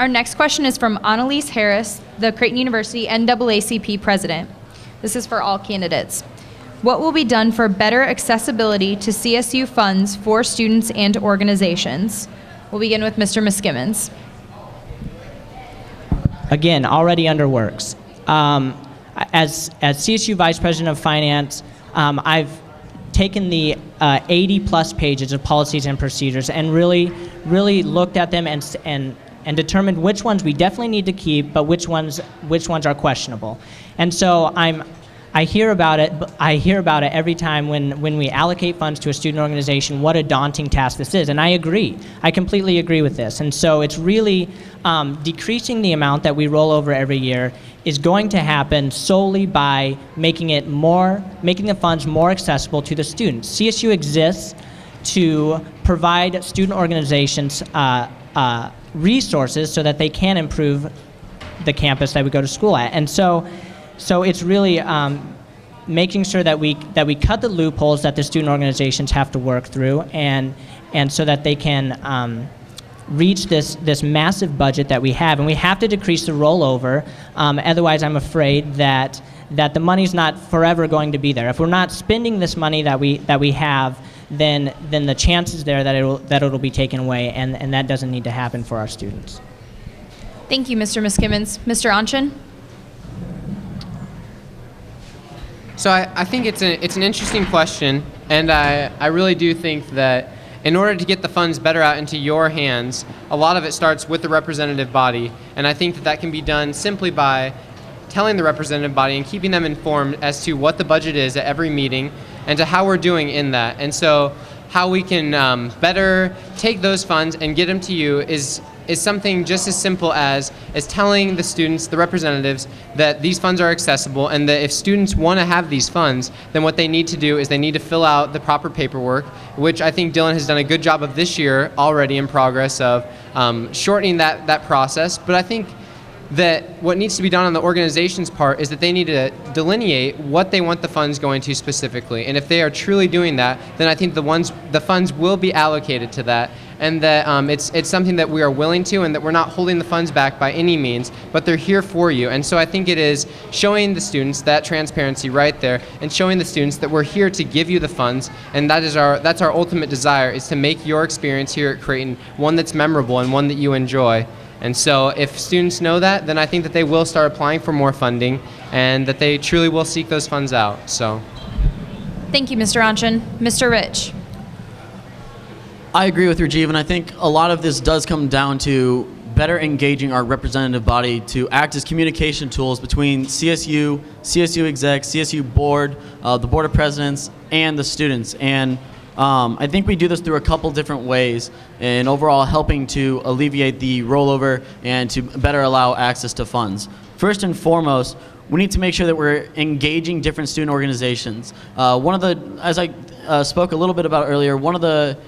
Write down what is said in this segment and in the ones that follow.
Our next question is from Annalise Harris, the Creighton University NAACP president. This is for all candidates. What will be done for better accessibility to CSU funds for students and organizations? We'll begin with Mr. Miskimmons. Again, already under works. As CSU Vice President of Finance, I've taken the 80 plus pages of policies and procedures and really looked at them and determined which ones we definitely need to keep, but which ones are questionable. And so I hear about it every time when we allocate funds to a student organization, what a daunting task this is. And I agree. I completely agree with this. And so it's really decreasing the amount that we roll over every year is going to happen solely by making the funds more accessible to the students. CSU exists to provide student organizations resources so that they can improve the campus that we go to school at. And so it's really making sure that we cut the loopholes that the student organizations have to work through, and so that they can reach this massive budget that we have. And we have to decrease the rollover. Otherwise, I'm afraid that the money's not forever going to be there. If we're not spending this money that we have, then the chances there that it'll be taken away, and that doesn't need to happen for our students. Thank you, Mr. Miskimmons. Mr. Anchin? So I think it's an interesting question, and I really do think that in order to get the funds better out into your hands, a lot of it starts with the representative body, and I think that can be done simply by telling the representative body and keeping them informed as to what the budget is at every meeting and to how we're doing in that. And so how we can better take those funds and get them to you is something just as simple as telling the students, the representatives, that these funds are accessible, and that if students want to have these funds, then what they need to do is they need to fill out the proper paperwork, which I think Dylan has done a good job of this year already in progress of shortening that process. But I think that what needs to be done on the organization's part is that they need to delineate what they want the funds going to specifically. And if they are truly doing that, then I think the funds will be allocated to that, and that it's something that we are willing to, and that we're not holding the funds back by any means, but they're here for you. And so I think it is showing the students that transparency right there, and showing the students that we're here to give you the funds, and that's our ultimate desire, is to make your experience here at Creighton one that's memorable and one that you enjoy. And so if students know that, then I think that they will start applying for more funding, and that they truly will seek those funds out. So, thank you, Mr. Anchin. Mr. Rich? I agree with Rajiv, and I think a lot of this does come down to better engaging our representative body to act as communication tools between CSU, CSU exec, CSU board, the board of presidents, and the students. And I think we do this through a couple different ways, and overall helping to alleviate the rollover and to better allow access to funds. First and foremost, we need to make sure that we're engaging different student organizations. As I spoke a little bit about earlier, one of the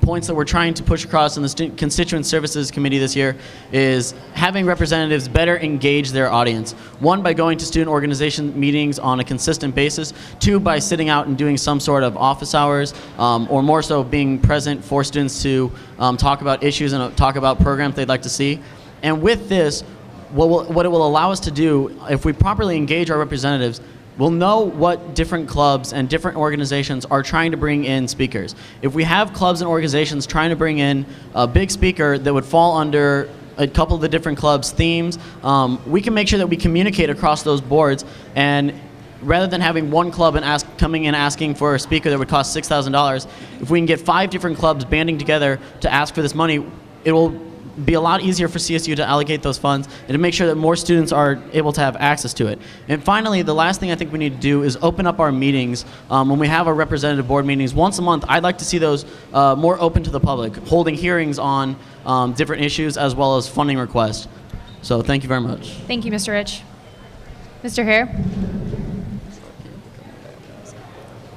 points that we're trying to push across in the Constituent Services Committee this year is having representatives better engage their audience. One, by going to student organization meetings on a consistent basis. Two, by sitting out and doing some sort of office hours, or more so being present for students to talk about issues and talk about programs they'd like to see. And with this, what it will allow us to do, if we properly engage our representatives, we'll know what different clubs and different organizations are trying to bring in speakers. If we have clubs and organizations trying to bring in a big speaker that would fall under a couple of the different clubs' themes, we can make sure that we communicate across those boards, and rather than having one club and coming in asking for a speaker that would cost $6,000, if we can get 5 different clubs banding together to ask for this money, it will be a lot easier for CSU to allocate those funds and to make sure that more students are able to have access to it. And finally, the last thing I think we need to do is open up our meetings. When we have our representative board meetings once a month, I'd like to see those more open to the public, holding hearings on different issues as well as funding requests. So thank you very much. Thank you, Mr. Rich. Mr. Hare?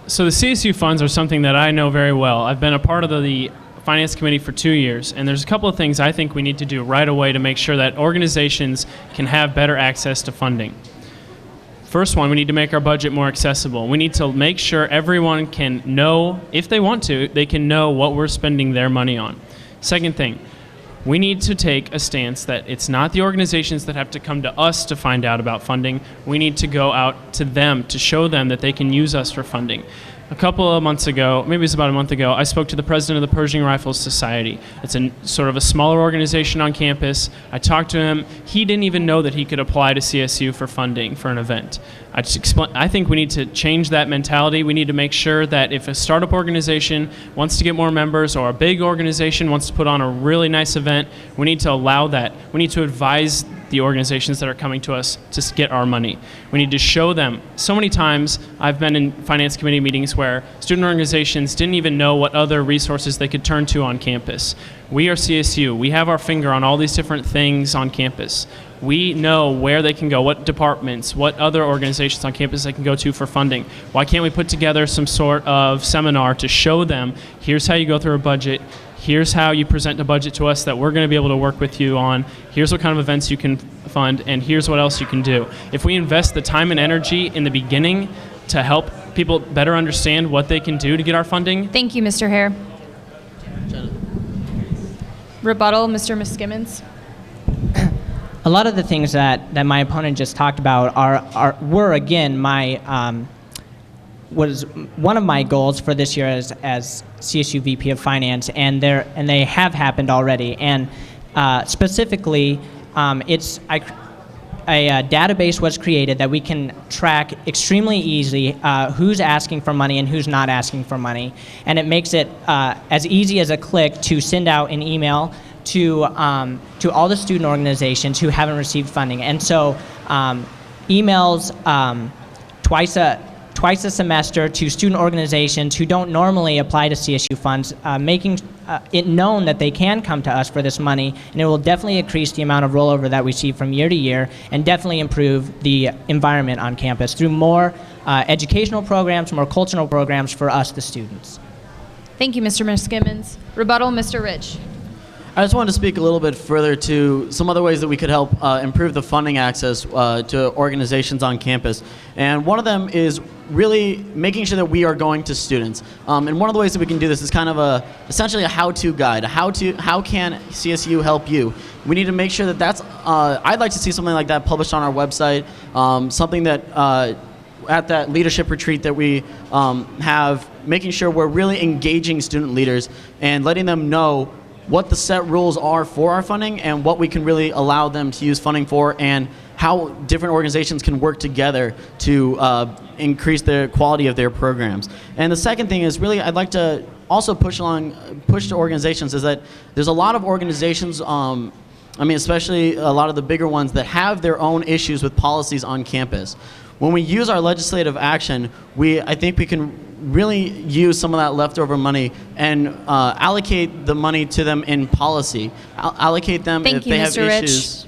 So the CSU funds are something that I know very well. I've been a part of the Finance Committee for 2 years, and there's a couple of things I think we need to do right away to make sure that organizations can have better access to funding. First one, we need to make our budget more accessible. We need to make sure everyone can know, if they want to, they can know what we're spending their money on. Second thing, We need to take a stance that it's not the organizations that have to come to us to find out about funding. We need to go out to them to show them that they can use us for funding. A couple of months ago, maybe it was about a month ago, I spoke to the president of the Pershing Rifles Society. It's a sort of a smaller organization on campus. I talked to him. He didn't even know that he could apply to CSU for funding for an event. I think we need to change that mentality. We need to make sure that if a startup organization wants to get more members or a big organization wants to put on a really nice event, we need to allow that. We need to advise the organizations that are coming to us to get our money. We need to show them. So many times I've been in finance committee meetings where student organizations didn't even know what other resources they could turn to on campus. We are CSU. We have our finger on all these different things on campus. We know where they can go, what departments, what other organizations on campus they can go to for funding. Why can't we put together some sort of seminar to show them, here's how you go through a budget, here's how you present a budget to us that we're going to be able to work with you on, here's what kind of events you can fund, and here's what else you can do. If we invest the time and energy in the beginning to help people better understand what they can do to get our funding. Thank you, Mr. Hare. Rebuttal, Mr. Miskimmons. A lot of the things that my opponent just talked about were again was one of my goals for this year as CSU VP of Finance, and they have happened already. And specifically, a database was created that we can track extremely easily who's asking for money and who's not asking for money, and it makes it as easy as a click to send out an email to all the student organizations who haven't received funding. And so emails twice a semester to student organizations who don't normally apply to CSU funds, making it known that they can come to us for this money, and it will definitely increase the amount of rollover that we see from year to year, and definitely improve the environment on campus through more educational programs, more cultural programs for us, the students. Thank you, Mr. Miskimmons. Rebuttal, Mr. Rich. I just wanted to speak a little bit further to some other ways that we could help improve the funding access to organizations on campus. And one of them is really making sure that we are going to students. And one of the ways that we can do this is kind of essentially a how-to guide. How can CSU help you? We need to make sure that that's, I'd like to see something like that published on our website, something that at that leadership retreat that we have, making sure we're really engaging student leaders and letting them know what the set rules are for our funding and what we can really allow them to use funding for, and how different organizations can work together to increase the quality of their programs. And the second thing is really I'd like to also push to organizations is that there's a lot of organizations, especially a lot of the bigger ones that have their own issues with policies on campus. When we use our legislative action, I think we can really use some of that leftover money and allocate the money to them in policy. Allocate them if they have issues.